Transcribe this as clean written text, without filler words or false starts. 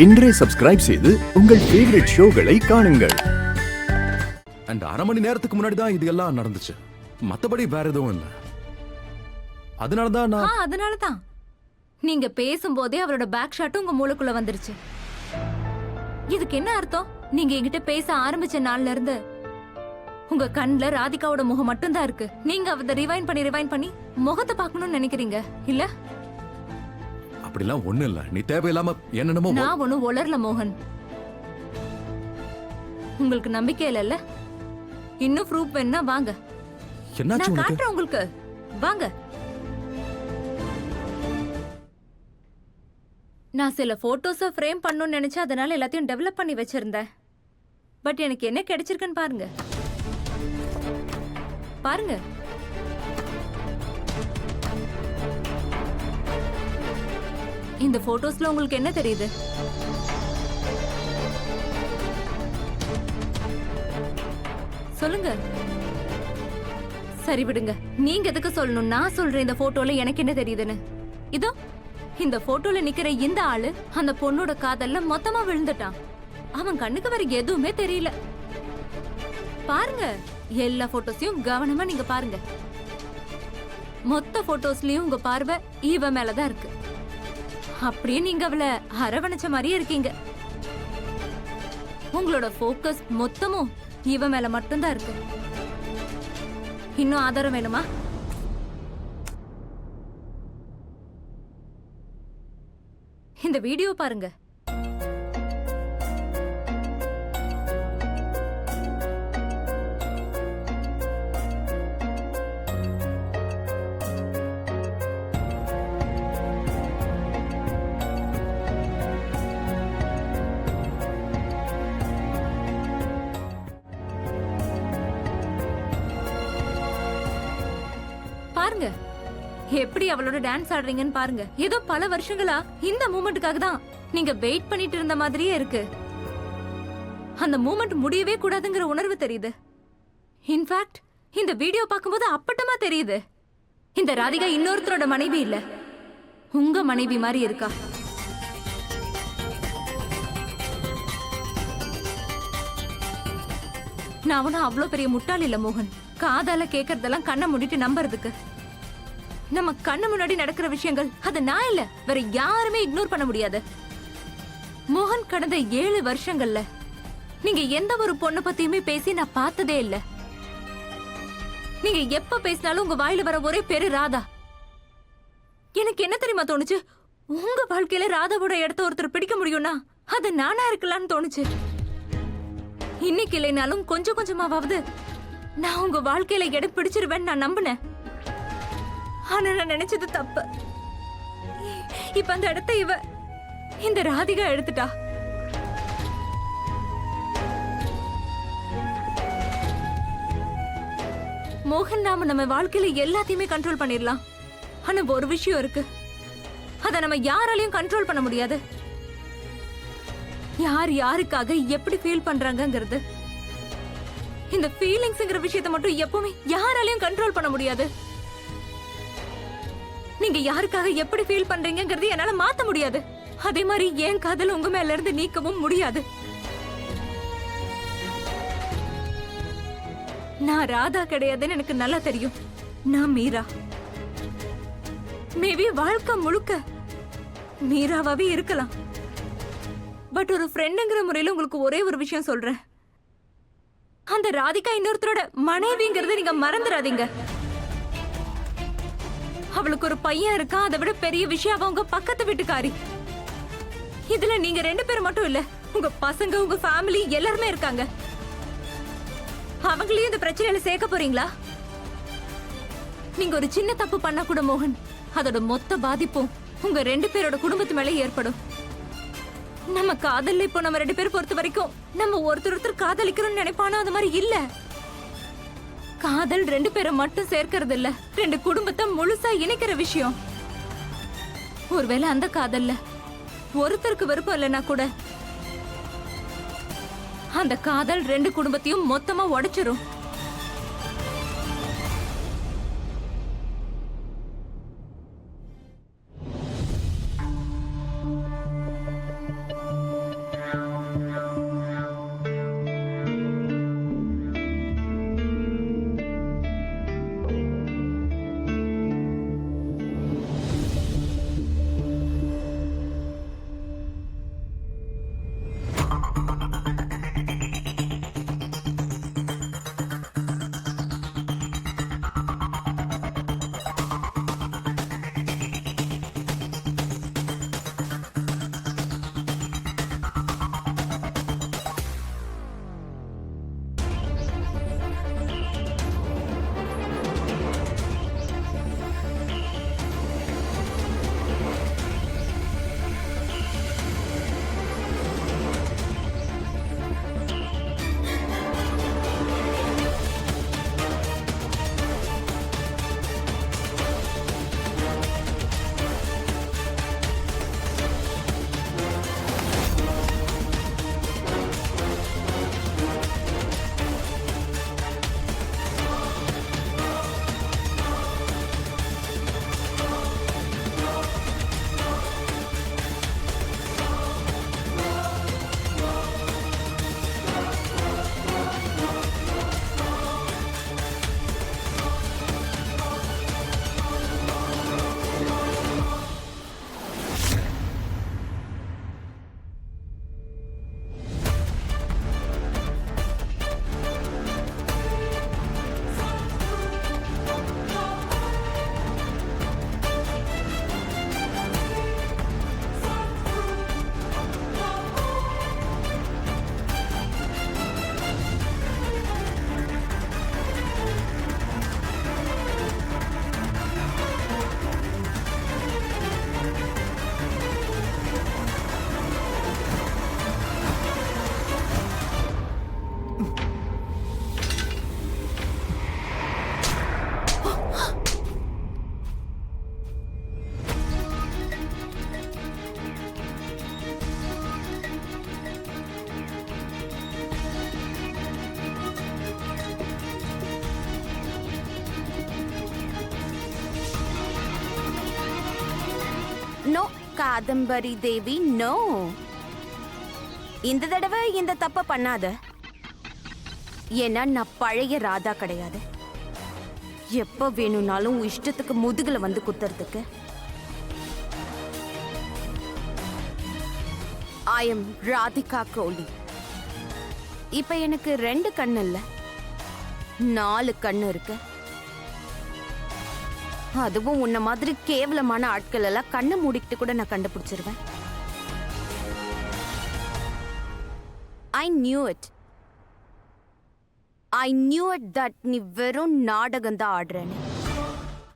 இன்றே சப்ஸ்கிரைப் செய்து உங்கள் ஃபேவரட் ஷோகளை காணுங்கள். அண்ட் அரை மணி நேரத்துக்கு முன்னாடி தான் இது எல்லாம் நடந்துச்சு. மத்தபடி வேற எதுவும் இல்ல. அதனாலதான் நீங்க பேசும்போதே அவரோட பேக் ஷாட் உங்க மூளைக்குள்ள வந்துருச்சு. இதுக்கு என்ன அர்த்தம்? நீங்க என்கிட்ட பேச ஆரம்பிச்ச நாள்ல இருந்து உங்க கண்ணுல ராதிகாவோட முகம் மட்டும் தான் இருக்கு. நீங்க அவத ரிவைண்ட் பண்ணி முகத்தை பார்க்கணும்னு நினைக்கிறீங்க இல்ல? அப்படிலாம் ஒண்ணு இல்ல. நீ தேவையில்லாம என்னென்னமோ. நான் ஒண்ணும் உளரல மோகன். உங்களுக்கு நம்பிக்கை இல்ல? இன்னும் ப்ரூஃப் வேணா வாங்க. என்னாச்சு நான் காட்டுறேன் உங்களுக்கு. வாங்க. நான் சில போட்டோஸ ஃப்ரேம் பண்ணணும்னு நினைச்சு அதனால எல்லாத்தையும் டெவலப் பண்ணி வச்சிருந்தேன். பட் எனக்கு என்ன கிடைச்சிருக்குன்னு பாருங்க. பாருங்க. இந்த போட்டோஸ்ல உங்களுக்கு என்ன தெரியுது? சொல்லுங்க. சரி விடுங்க. நீங்க எதுக்கு சொல்லணும்? நான் சொல்றேன் இந்த போட்டோல எனக்கு என்ன தெரியுதுன்னு. இதோ இந்த போட்டோல நிக்கிற இந்த ஆளு அந்த பொண்ணோட காதல்ல மொத்தமா விழுந்துட்டான். அவன் கண்ணுக்கு வேற எதுவுமே தெரியல. பாருங்க, எல்லா போட்டோஸையும் கவனமா நீங்க பாருங்க. மொத்த போட்டோஸ்லயும் உங்க பார்வை இவ மேலதான் இருக்கு. அப்படியே நீங்க அவளை அரவணைச்ச மாதிரியே இருக்கீங்க. உங்களோட போக்கஸ் மொத்தமும் இவ மேல மட்டும்தான் இருக்கு. இன்னும் ஆதாரம் வேணுமா? இந்த வீடியோ பாருங்க. பாருங்க எப்படி அவளோட டான்ஸ் ஆடுறீங்கன்னு பாருங்க. ஏதோ பல வருஷங்களா இந்த மூமெண்ட்டுக்காக தான் நீங்க வெயிட் பண்ணிட்டு இருந்த மாதிரியே இருக்கு. அந்த மூமெண்ட் முடியவே கூடாதுங்கிற உணர்வு தெரியுது. இன்ஃபேக்ட் இந்த வீடியோ பார்க்கும்போது அப்பட்டமா தெரியுது. இந்த ராதிகா இன்னொருத்தரோட மனைவி இல்ல, உங்க மனைவி மாதிரி இருக்கா. நான் அவனும் அவ்வளவு பெரிய முட்டாள் இல்ல மோகன். காதால கேக்குறதெல்லாம் கண்ணை மூடிட்டு நம்புறதுக்கு. நம்ம கண்ணு முன்னாடி நடக்கிற விஷயங்கள் அது நான் இல்ல, வேற யாருமே இக்னோர் பண்ண முடியாது. மோகன், கடந்த 7 வருஷங்கள்ல நீங்க எந்த ஒரு பொண்ணு பத்தியுமே பேசி நான் பார்த்ததே இல்ல. நீங்க எப்ப பேசினாலும் உங்க வாயில வர ஒரே பேரு ராதா. எனக்கு என்ன தெரியுமா தோணுச்சு? உங்க வாழ்க்கையில ராதாவோட இடத்த ஒருத்தர் பிடிக்க முடியும்னா அது நானா இருக்கலாம்னு தோணுச்சு. இன்னைக்கு இல்லைனாலும் கொஞ்சம் கொஞ்சமாவது நான் உங்க வாழ்க்கையில இடம் பிடிச்சிருவேன்னு நான் நம்பினேன். ஆனா நான் நினைச்சது தப்பு. இப்ப அந்த இடத்தை இந்த ராதிகா எடுத்துட்டா. மோகன், நாம நம்ம வாழ்க்கையில எல்லாத்தையுமே கண்ட்ரோல் பண்ணிடலாம். ஆனா ஒரு விஷயம் இருக்கு, அத நம்ம யாராலையும் கண்ட்ரோல் பண்ண முடியாது. யார் யாருக்காக எப்படி ஃபீல் பண்றாங்கங்கிறது. இந்த ஃபீலிங்ஸ்ங்கிற விஷயத்தை மட்டும் எப்பவுமே யாராலையும் கண்ட்ரோல் பண்ண முடியாது. நீங்க யாருக்காக எப்படி ஃபீல் பண்றீங்கங்கிறது என்னால மாத்த முடியாது. அதே மாதிரி என் காதல் உங்க மேல இருந்து நீக்கவும் முடியாது. நான் ராதா கிடையாதுன்னு எனக்கு நல்லா தெரியும். நான் மீரா. மேபி வாழ்க்கை முழுக்க மீராவாவே இருக்கலாம். பட் ஒரு ஃப்ரெண்டுங்கிற முறையில உங்களுக்கு ஒரே ஒரு விஷயம் சொல்றேன். அந்த ராதிகா இன்னொருத்தரோட மனைவிங்கிறத நீங்க மறந்துடாதீங்க. அவளுக்கு ஒரு பையன் இருக்கா, அதை விட பெரிய விஷயம் அவ உங்க பக்கத்து வீட்டுக்காரி. இதுல நீங்க 2 பேர் மட்டும் இல்ல, உங்க பசங்க, உங்க ஃபேமிலி எல்லாருமே இருக்காங்க. அவங்களையும் இந்த பிரச்சனையில சேர்க்க போறீங்களா? நீங்க ஒரு சின்ன தப்பு பண்ண கூட மோகன், அதோட மொத்த பாதிப்பும் உங்க 2 பேரோட குடும்பத்து மேல ஏற்படும். நம்ம காதல்ல இப்போ நம்ம 2 பேர் பொறுத்த வரைக்கும் நம்ம ஒருத்தர் காதலிக்கிறோம்னு நினைப்பானோ அது மாதிரி இல்ல. காதல் 2 பேரை மட்டும் சேர்க்கிறது இல்ல, 2 குடும்பத்தை முழுசா இணைக்கிற விஷயம். ஒருவேளை அந்த காதல்ல ஒருத்தருக்கு விருப்பம் இல்லைன்னா கூட அந்த காதல் 2 குடும்பத்தையும் மொத்தமா உடைச்சிரும். காதம்பரி தேவி நோ. இந்த தடவை இந்த தப்ப பண்ணாத. ஏன்னா நான் பழைய ராதா கிடையாது. எப்ப வேணும்னாலும் உன் இஷ்டத்துக்கு முதுகுல வந்து குத்துறதுக்கு. ஐ எம் ராதிகா கோலி. இப்ப எனக்கு 2 கண்ணு இல்ல, 4 கண்ணு இருக்கு. அதுவும் உன்ன மாதிரி கேவலமான ஆட்கள் எல்லாம் கண்ணை மூடிக்கிட்டு கூட நான் கண்டுபிடிச்சிருவேன். I knew it. I knew it that நீ வெறும் நாடகம் தான் ஆடுறேன்னு.